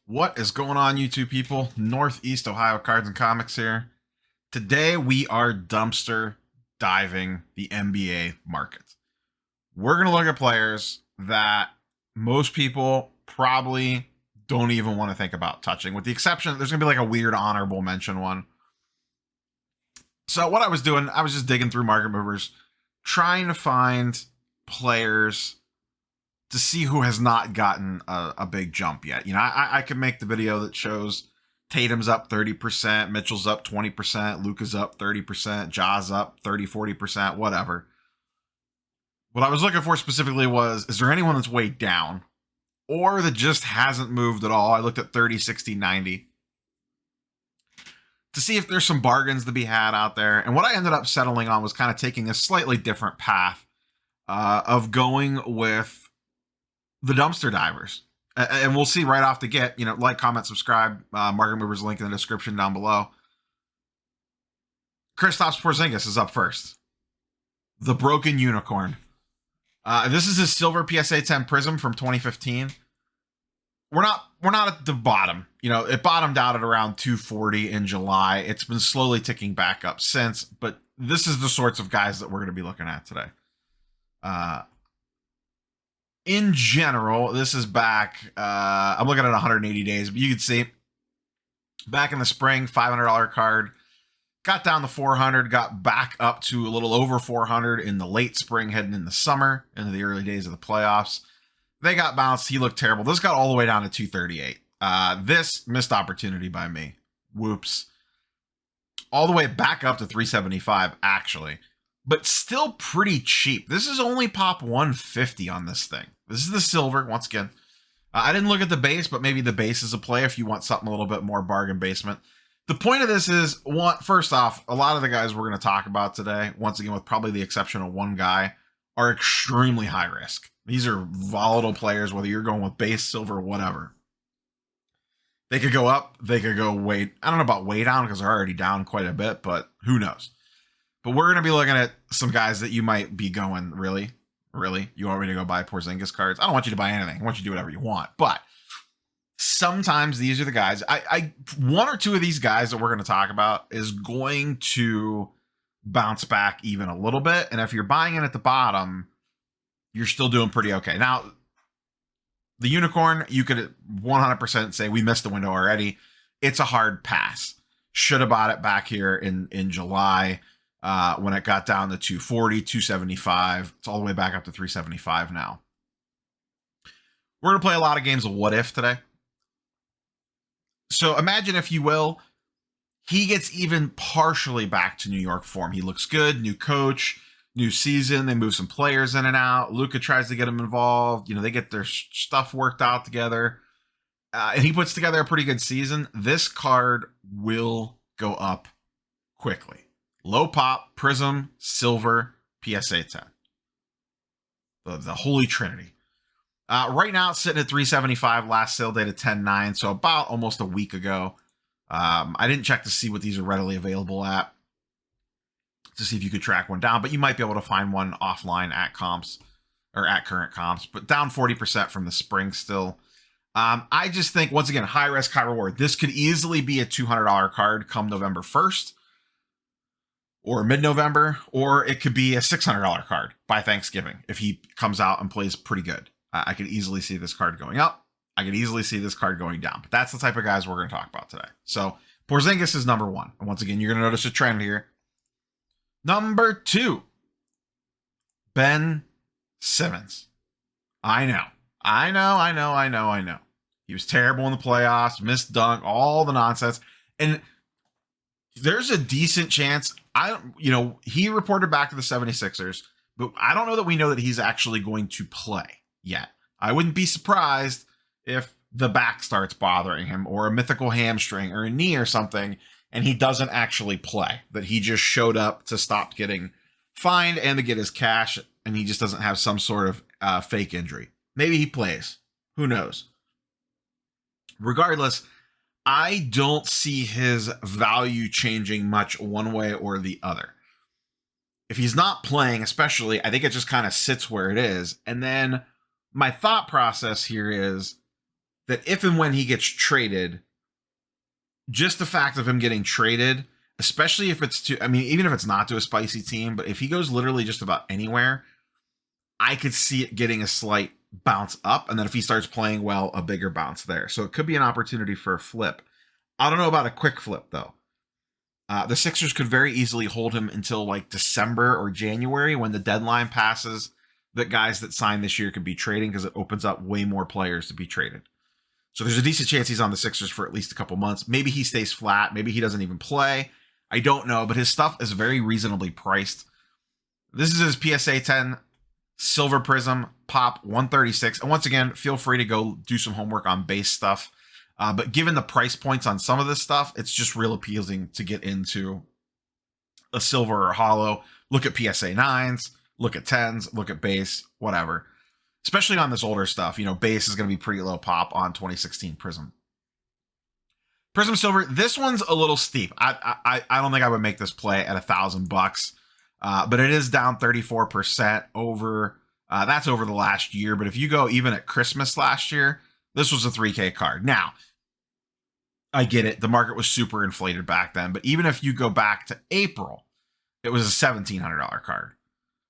What is going on, YouTube people? Northeast Ohio Cards and Comics here. Today we are dumpster diving the NBA market. We're going to look at players that most people probably don't even want to think about touching, with the exception, there's going to be like a weird honorable mention one. So what I was doing, I was just digging through market movers, trying to find players to see who has not gotten a big jump yet. You know, I could make the video that shows Tatum's up 30%, Mitchell's up 20%, Luka's up 30%, Ja's up 30, 40%, whatever. What I was looking for specifically was, is there anyone that's way down or that just hasn't moved at all? I looked at 30, 60, 90 to see if there's some bargains to be had out there. And what I ended up settling on was kind of taking a slightly different path of going with the dumpster divers. And we'll see right off the get, you know, like, comment, subscribe, market movers link in the description down below. Kristaps Porzingis is up first. The broken unicorn. This is his silver PSA 10 Prism from 2015. We're not at the bottom. You know, it bottomed out at around 240 in July. It's been slowly ticking back up since, but this is the sorts of guys that we're going to be looking at today. In general, this is back, I'm looking at 180 days, but you can see back in the spring, $500 card, got down to 400, got back up to a little over 400 in the late spring, heading in the summer, into the early days of the playoffs. They got bounced. He looked terrible. This got all the way down to 238. This missed opportunity by me. Whoops. All the way back up to 375, actually, but still pretty cheap. This is only pop 150 on this thing. This is the silver, once again. I didn't look at the base, but maybe the base is a play if you want something a little bit more bargain basement. The point of this is, first off, a lot of the guys we're going to talk about today, once again, with probably the exception of one guy, are extremely high risk. These are volatile players, whether you're going with base, silver, whatever. They could go up, they could go way, I don't know about way down because they're already down quite a bit, but who knows? But we're going to be looking at some guys that you might be going, really? You want me to go buy Porzingis cards? I don't want you to buy anything. I want you to do whatever you want. But sometimes these are the guys. One or two of these guys that we're going to talk about is going to bounce back even a little bit. And if you're buying in at the bottom, you're still doing pretty okay. Now, the unicorn, you could 100% say we missed the window already. It's a hard pass. Should have bought it back here in July. When it got down to 240, 275, it's all the way back up to 375 now. We're going to play a lot of games of what if today. So imagine, if you will, he gets even partially back to New York form. He looks good, new coach, new season. They move some players in and out. Luka tries to get him involved. You know, they get their stuff worked out together. And he puts together a pretty good season. This card will go up quickly. Low pop, Prism, Silver, PSA 10. The Holy Trinity. Right now it's sitting at 375, last sale date at 10/9, so about almost a week ago. I didn't check to see what these are readily available at, to see if you could track one down, but you might be able to find one offline at comps, or at current comps, but down 40% from the spring still. I just think, once again, high risk, high reward. This could easily be a $200 card come November 1st. Or mid-November, or it could be a $600 card by Thanksgiving if he comes out and plays pretty good. I could easily see this card going up. I could easily see this card going down. But that's the type of guys we're going to talk about today. So Porzingis is number one. And once again, you're going to notice a trend here. Number two, Ben Simmons. I know. He was terrible in the playoffs, missed dunk, all the nonsense. And there's a decent chance, he reported back to the 76ers, but I don't know that we know that he's actually going to play yet. I wouldn't be surprised if the back starts bothering him, or a mythical hamstring or a knee or something, and he doesn't actually play, that he just showed up to stop getting fined and to get his cash, and he just doesn't have some sort of fake injury. Maybe he plays. Who knows? Regardless, I don't see his value changing much one way or the other. If he's not playing, especially, I think it just kind of sits where it is. And then my thought process here is, that if and when he gets traded, just the fact of him getting traded, especially if it's to, I mean, even if it's not to a spicy team, but if he goes literally just about anywhere, I could see it getting a slight bounce up. And then if he starts playing well, a bigger bounce there. So it could be an opportunity for a flip. I don't know about a quick flip, though. The Sixers could very easily hold him until like December or January when the deadline passes, that guys that sign this year could be trading, because it opens up way more players to be traded. So there's a decent chance he's on the Sixers for at least a couple months. Maybe he stays flat. Maybe he doesn't even play. I don't know, but his stuff is very reasonably priced. This is his PSA 10 Silver Prism Pop 136. And once again, feel free to go do some homework on base stuff. But given the price points on some of this stuff, it's just real appealing to get into a silver or hollow. Look at PSA 9s, look at 10s, look at base, whatever. Especially on this older stuff, you know, base is going to be pretty low pop on 2016 Prism. Prism Silver, this one's a little steep. I don't think I would make this play at $1,000, but it is down 34% over. That's over the last year. But if you go even at Christmas last year, this was a 3K card. Now, I get it. The market was super inflated back then. But even if you go back to April, it was a $1,700 card.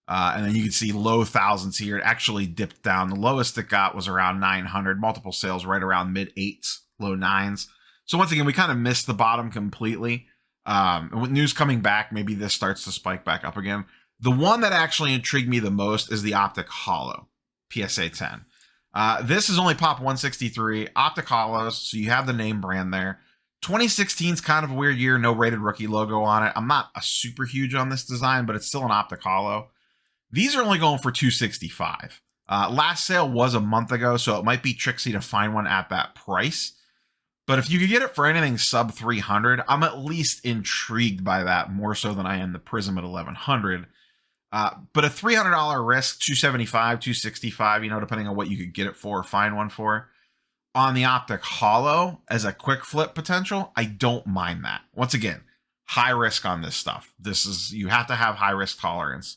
And then you can see low thousands here. It actually dipped down. The lowest it got was around 900. Multiple sales right around mid 8s, low 9s. So once again, we kind of missed the bottom completely. And with news coming back, maybe this starts to spike back up again. The one that actually intrigued me the most is the Optic Hollow PSA 10. This is only pop 163. Optic Hollows, so you have the name brand there. 2016 is kind of a weird year. No rated rookie logo on it. I'm not a super huge on this design, but it's still an Optic Hollow. These are only going for $265. Last sale was a month ago, so it might be tricksy to find one at that price. But if you could get it for anything sub 300, I'm at least intrigued by that more so than I am the Prism at 1100. But a $300 risk, 275, 265, you know, depending on what you could get it for or find one for. On the Optic Hollow as a quick flip potential, I don't mind that. Once again, high risk on this stuff. This is, you have to have high risk tolerance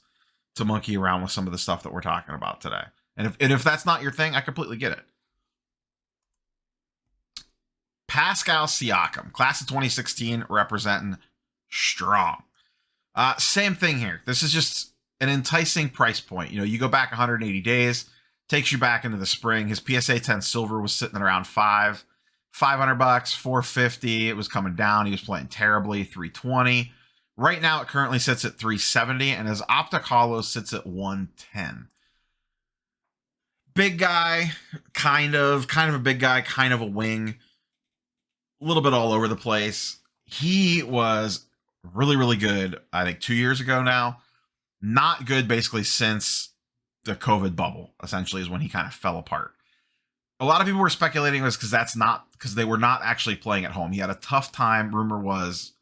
to monkey around with some of the stuff that we're talking about today. And if that's not your thing, I completely get it. Pascal Siakam, class of 2016, representing strong. Same thing here. This is just an enticing price point. You know, you go back 180 days, takes you back into the spring. His PSA 10 silver was sitting at around $500, $450. It was coming down. He was playing terribly, $320. Right now, it currently sits at $370, and his Optic Hollow sits at $110. Big guy, kind of a big guy, kind of a wing. A little bit all over the place. He was really, really good, I think, 2 years ago now. Not good basically since the COVID bubble, essentially, is when he kind of fell apart. A lot of people were speculating this because they were not actually playing at home. He had a tough time, rumor was,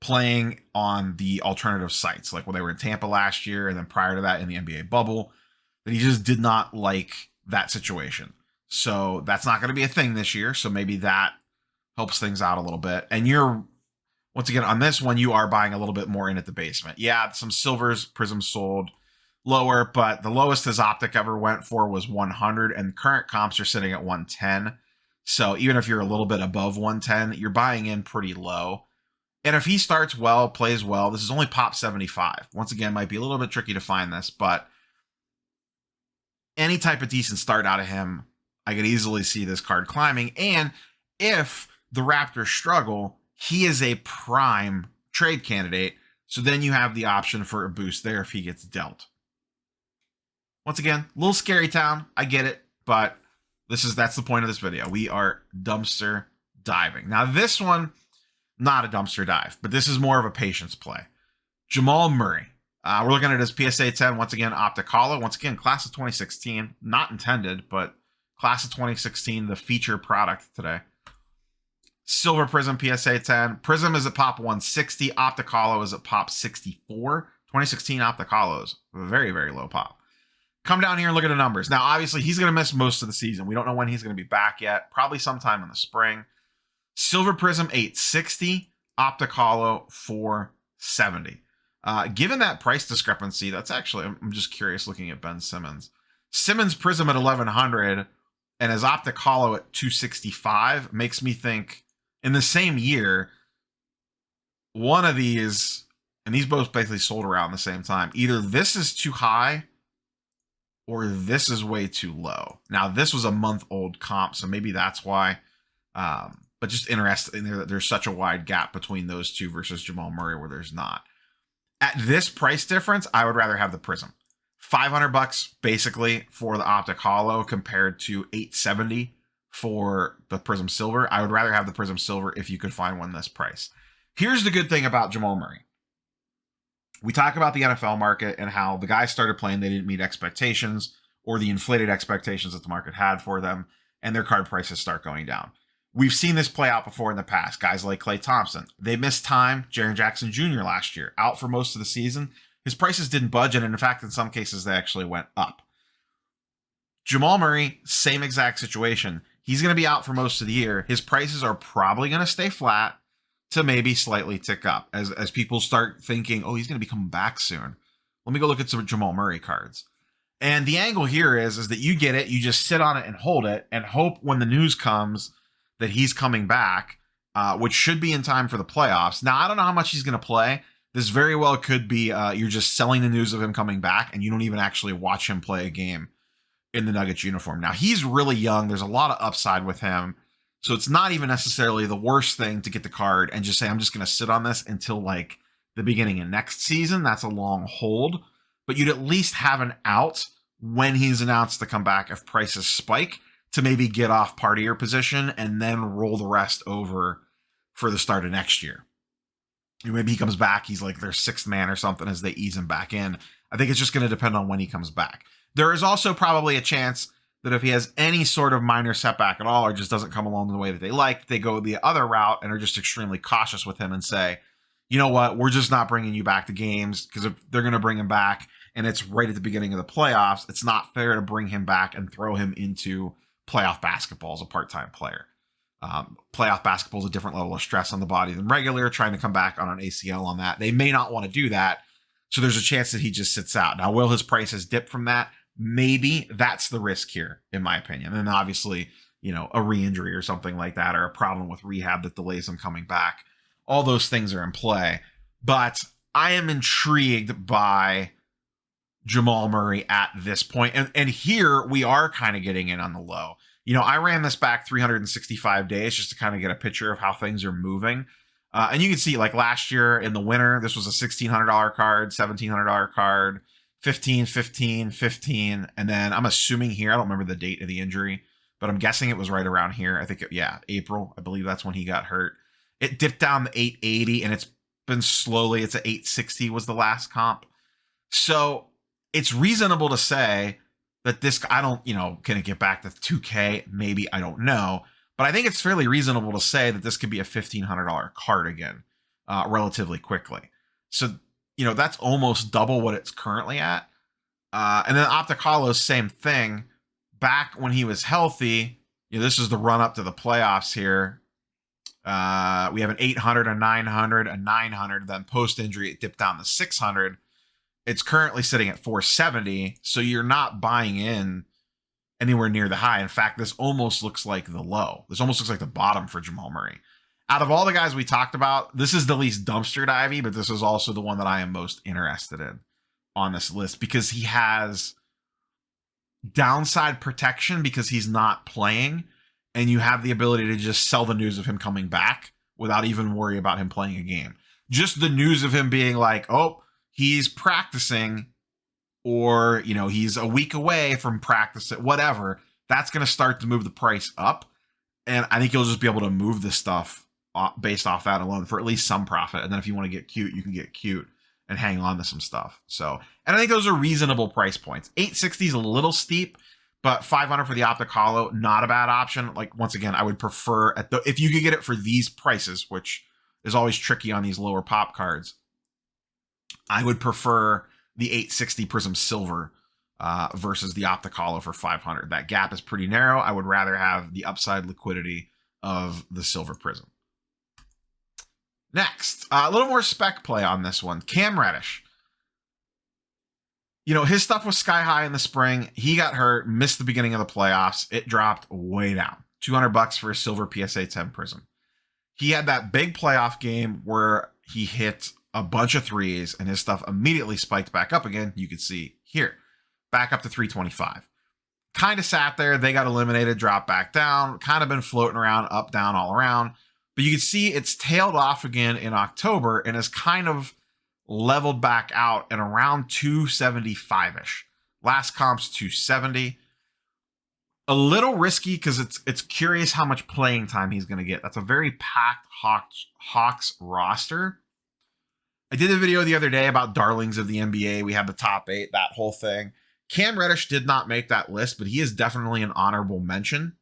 playing on the alternative sites, like when they were in Tampa last year, and then prior to that in the NBA bubble, that he just did not like that situation. So that's not going to be a thing this year. So maybe that helps things out a little bit. And you're, once again, on this one, you are buying a little bit more in at the basement. Yeah, some silvers, Prisms sold lower, but the lowest his Optic ever went for was 100, and current comps are sitting at 110. So even if you're a little bit above 110, you're buying in pretty low. And if he starts well, plays well, this is only pop 75. Once again, might be a little bit tricky to find this, but any type of decent start out of him, I could easily see this card climbing. And if the Raptors struggle, he is a prime trade candidate. So then you have the option for a boost there if he gets dealt. Once again, a little scary town. I get it, but that's the point of this video. We are dumpster diving. Now this one, not a dumpster dive, but this is more of a patience play. Jamal Murray. We're looking at his PSA 10, once again, Optic Hollow. Once again, class of 2016. Not intended, but class of 2016, the feature product today. Silver Prism PSA 10. Prism is at pop 160. Optic Hollow is at pop 64. 2016 Optic Hollows. Very, very low pop. Come down here and look at the numbers. Now, obviously, he's going to miss most of the season. We don't know when he's going to be back yet. Probably sometime in the spring. Silver Prism 860. Optic Hollow 470. Given that price discrepancy, that's actually, I'm just curious looking at Ben Simmons. Simmons Prism at 1100 and his Optic Hollow at 265 makes me think in the same year, one of these, and these both basically sold around the same time, either this is too high or this is way too low. Now, this was a month-old comp, so maybe that's why. But just interesting that there's such a wide gap between those two versus Jamal Murray where there's not. At this price difference, I would rather have the Prism. $500 basically for the Optic Hollow compared to $870 for the Prism Silver. I would rather have the Prism Silver if you could find one this price. Here's the good thing about Jamal Murray. We talk about the NFL market and how the guys started playing, they didn't meet expectations or the inflated expectations that the market had for them, and their card prices start going down. We've seen this play out before in the past. Guys like Klay Thompson, they missed time. Jaren Jackson Jr. last year, out for most of the season. His prices didn't budge, and in fact, in some cases, they actually went up. Jamal Murray, same exact situation. He's going to be out for most of the year. His prices are probably going to stay flat to maybe slightly tick up as people start thinking, oh, he's going to be coming back soon. Let me go look at some Jamal Murray cards. And the angle here is that you get it, you just sit on it and hold it and hope when the news comes that he's coming back, which should be in time for the playoffs. Now, I don't know how much he's going to play. This very well could be you're just selling the news of him coming back and you don't even actually watch him play a game in the Nuggets uniform. Now, he's really young. There's a lot of upside with him. So it's not even necessarily the worst thing to get the card and just say, I'm just going to sit on this until like the beginning of next season. That's a long hold, but you'd at least have an out when he's announced to come back if prices spike to maybe get off partier position and then roll the rest over for the start of next year. Maybe he comes back, he's like their sixth man or something as they ease him back in. I think it's just going to depend on when he comes back. There is also probably a chance that if he has any sort of minor setback at all or just doesn't come along the way that they like, they go the other route and are just extremely cautious with him and say, you know what, we're just not bringing you back to games because if they're going to bring him back and it's right at the beginning of the playoffs, it's not fair to bring him back and throw him into playoff basketball as a part-time player. Playoff basketball is a different level of stress on the body than regular. Trying to come back on an ACL on that, they may not want to do that. So there's a chance that he just sits out. Now, will his prices dip from that? Maybe. That's the risk here, in my opinion. And obviously, a re-injury or something like that, or a problem with rehab that delays him coming back. All those things are in play. But I am intrigued by Jamal Murray at this point. And here we are kind of getting in on the low. I ran this back 365 days just to kind of get a picture of how things are moving. And you can see like last year in the winter, this was a $1,600 card, $1,700 card, 15, 15, 15. And then I'm assuming here, I don't remember the date of the injury, but I'm guessing it was right around here. I think, April. I believe that's when he got hurt. It dipped down to 880 and it's been slowly, it's at 860 was the last comp. So it's reasonable to say that this, I don't, can it get back to 2K? Maybe, I don't know. But I think it's fairly reasonable to say that this could be a $1,500 card again, relatively quickly. So, that's almost double what it's currently at. And then Optic Hollow, same thing. Back when he was healthy, this is the run up to the playoffs here. We have an 800, a 900, a 900. Then post injury, it dipped down to 600. It's currently sitting at 470, so you're not buying in anywhere near the high. In fact, this almost looks like the low. This almost looks like the bottom for Jamal Murray. Out of all the guys we talked about, this is the least dumpster divey, but this is also the one that I am most interested in on this list because he has downside protection because he's not playing, and you have the ability to just sell the news of him coming back without even worry about him playing a game. Just the news of him being like, oh, he's practicing, or, he's a week away from practice, whatever, that's going to start to move the price up. And I think you'll just be able to move this stuff based off that alone for at least some profit. And then if you want to get cute, you can get cute and hang on to some stuff. So, and I think those are reasonable price points. 860 is a little steep, but 500 for the Optic Hollow, not a bad option. Like, once again, I would prefer if you could get it for these prices, which is always tricky on these lower pop cards, I would prefer the 860 Prism Silver versus the Optic Hollow for 500. That gap is pretty narrow. I would rather have the upside liquidity of the Silver Prism. Next, a little more spec play on this one. Cam Reddish. His stuff was sky high in the spring. He got hurt, missed the beginning of the playoffs. It dropped way down. $200 for a silver PSA 10 Prism. He had that big playoff game where he hit a bunch of threes and his stuff immediately spiked back up again. You can see here, back up to 325. Kind of sat there. They got eliminated, dropped back down, kind of been floating around, up, down, all around. But you can see it's tailed off again in October and is kind of leveled back out at around 275-ish. Last comp's 270. A little risky because it's curious how much playing time he's going to get. That's a very packed Hawks roster. I did a video the other day about darlings of the NBA. We have the top 8, that whole thing. Cam Reddish did not make that list, but he is definitely an honorable mention.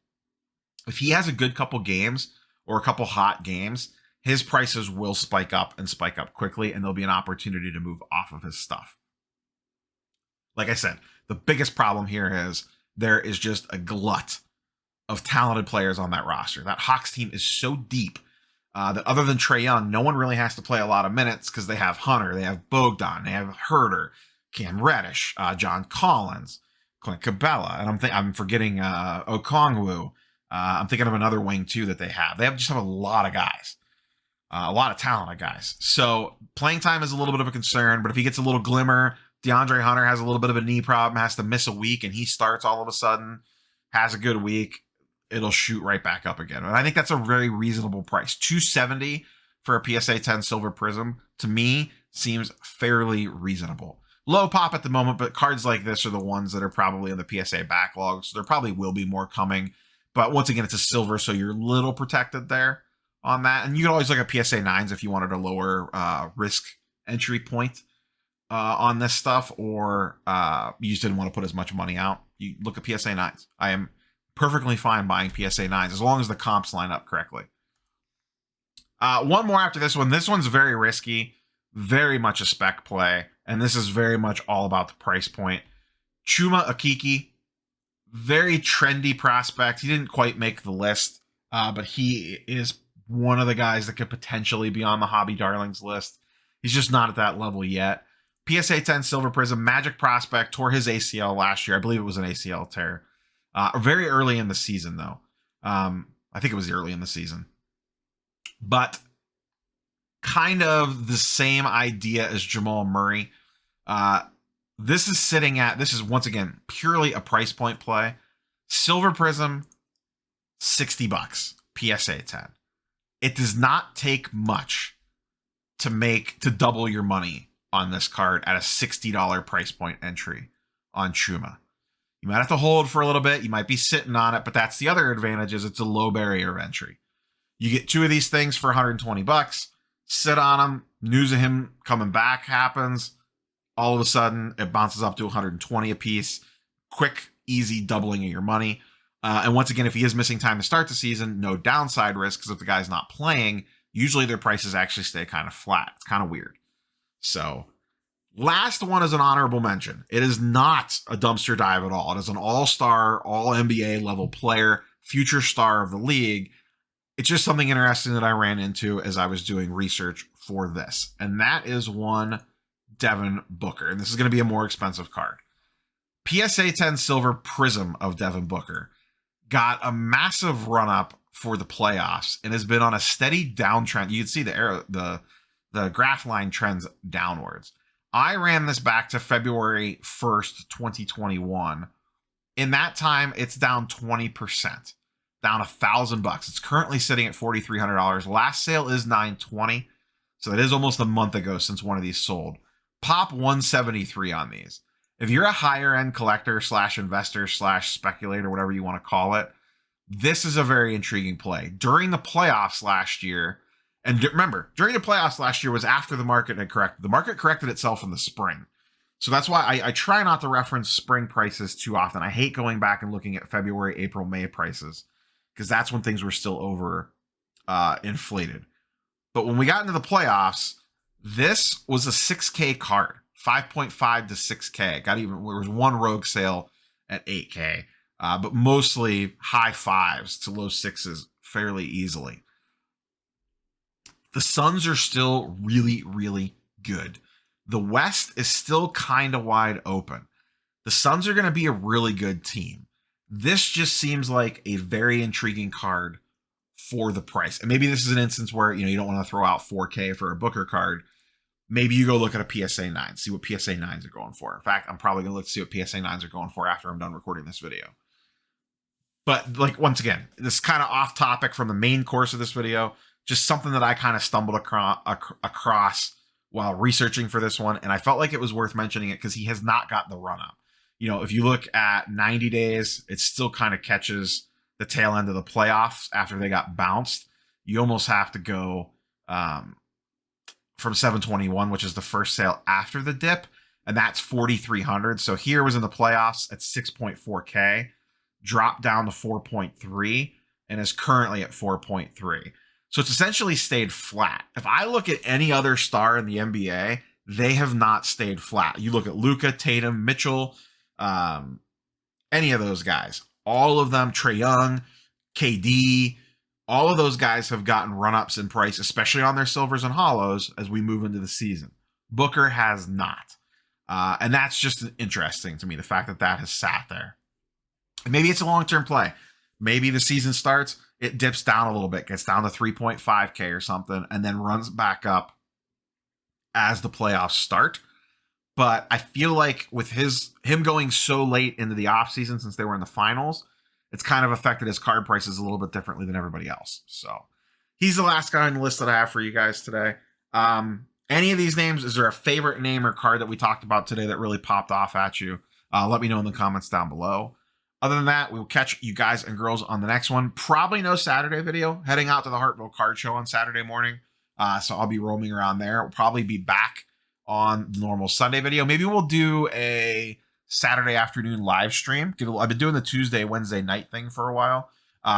If he has a good couple games or a couple hot games, his prices will spike up and spike up quickly, and there'll be an opportunity to move off of his stuff. Like I said, the biggest problem here is there is just a glut of talented players on that roster. That Hawks team is so deep that other than Trae Young, no one really has to play a lot of minutes because they have Hunter, they have Bogdan, they have Herter, Cam Reddish, John Collins, Clint Capella, and I'm forgetting Okongwu. I'm thinking of another wing too that they have. They just have a lot of guys. A lot of talented guys. So playing time is a little bit of a concern, but if he gets a little glimmer, DeAndre Hunter has a little bit of a knee problem, has to miss a week, and he starts all of a sudden, has a good week, it'll shoot right back up again. And I think that's a very reasonable price. $270 for a PSA 10 Silver Prism, to me, seems fairly reasonable. Low pop at the moment, but cards like this are the ones that are probably in the PSA backlog, so there probably will be more coming. But once again, it's a silver, so you're a little protected there on that. And you can always look at PSA 9s if you wanted a lower risk entry point on this stuff, or you just didn't want to put as much money out. You look at PSA 9s. I am perfectly fine buying PSA 9s as long as the comps line up correctly. One more after this one. This one's very risky, very much a spec play, and this is very much all about the price point. Chuma Okeke, very trendy prospect. He didn't quite make the list, but he is one of the guys that could potentially be on the Hobby Darlings list. He's just not at that level yet. PSA 10 Silver Prism, Magic prospect, tore his ACL last year. I believe it was an ACL tear. Very early in the season, though. I think it was early in the season. But kind of the same idea as Jamal Murray. This is once again purely a price point play. Silver Prism, $60, PSA 10. It does not take much to double your money on this card at a $60 price point entry on Chuma. You might have to hold for a little bit. You might be sitting on it, but that's the other advantage, is it's a low barrier of entry. You get 2 of these things for $120, sit on them, news of him coming back happens, all of a sudden it bounces up to $120 a piece. Quick, easy doubling of your money. And once again, if he is missing time to start the season, no downside risk, because if the guy's not playing, usually their prices actually stay kind of flat. It's kind of weird. So, last one is an honorable mention. It is not a dumpster dive at all. It is an all-star, all-NBA level player, future star of the league. It's just something interesting that I ran into as I was doing research for this. And that is one Devin Booker. And this is going to be a more expensive card. PSA 10 Silver Prism of Devin Booker got a massive run-up for the playoffs and has been on a steady downtrend. You can see the arrow, the graph line trends downwards. I ran this back to February 1st, 2021. In that time, it's down 20%, down $1,000. It's currently sitting at $4,300. Last sale is $920, so it is almost a month ago since one of these sold. Pop 173 on these. If you're a higher end collector / investor / speculator, whatever you want to call it, this is a very intriguing play. During the playoffs last year, and remember, during the playoffs last year was after the market had corrected. The market corrected itself in the spring. So that's why I try not to reference spring prices too often. I hate going back and looking at February, April, May prices, because that's when things were still over inflated. But when we got into the playoffs, this was a 6K card, 5.5 to 6K. There was one rogue sale at 8K, but mostly high 5s to low 6s fairly easily. The Suns are still really, really good. The West is still kind of wide open. The Suns are going to be a really good team. This just seems like a very intriguing card for the price. And maybe this is an instance where, you don't want to throw out 4K for a Booker card. Maybe you go look at a PSA 9, see what PSA 9s are going for. In fact, I'm probably going to look to see what PSA 9s are going for after I'm done recording this video. But once again, this is kind of off topic from the main course of this video, just something that I kind of stumbled across while researching for this one. And I felt like it was worth mentioning it because he has not got the run up. If you look at 90 days, it still kind of catches the tail end of the playoffs after they got bounced. You almost have to go from 721, which is the first sale after the dip, and that's 4,300. So here was in the playoffs at 6.4K, dropped down to 4.3, and is currently at 4.3. So it's essentially stayed flat. If I look at any other star in the NBA, they have not stayed flat. You look at Luka, Tatum, Mitchell, any of those guys, all of them, Trae Young, KD, all of those guys have gotten run-ups in price, especially on their silvers and hollows as we move into the season. Booker has not. And that's just interesting to me, the fact that that has sat there. Maybe it's a long-term play. Maybe the season starts, it dips down a little bit, gets down to 3.5K or something, and then runs back up as the playoffs start. But I feel like with him going so late into the offseason since they were in the finals, it's kind of affected his card prices a little bit differently than everybody else. So he's the last guy on the list that I have for you guys today. Any of these names, is there a favorite name or card that we talked about today that really popped off at you? Let me know in the comments down below. Other than that, we will catch you guys and girls on the next one. Probably no Saturday video. Heading out to the Hartville Card Show on Saturday morning. So I'll be roaming around there. We'll probably be back on the normal Sunday video. Maybe we'll do a Saturday afternoon live stream. I've been doing the Tuesday, Wednesday night thing for a while.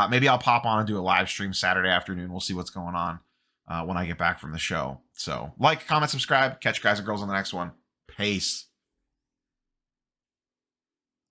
Maybe I'll pop on and do a live stream Saturday afternoon. We'll see what's going on when I get back from the show. So like, comment, subscribe. Catch you guys and girls on the next one. Peace.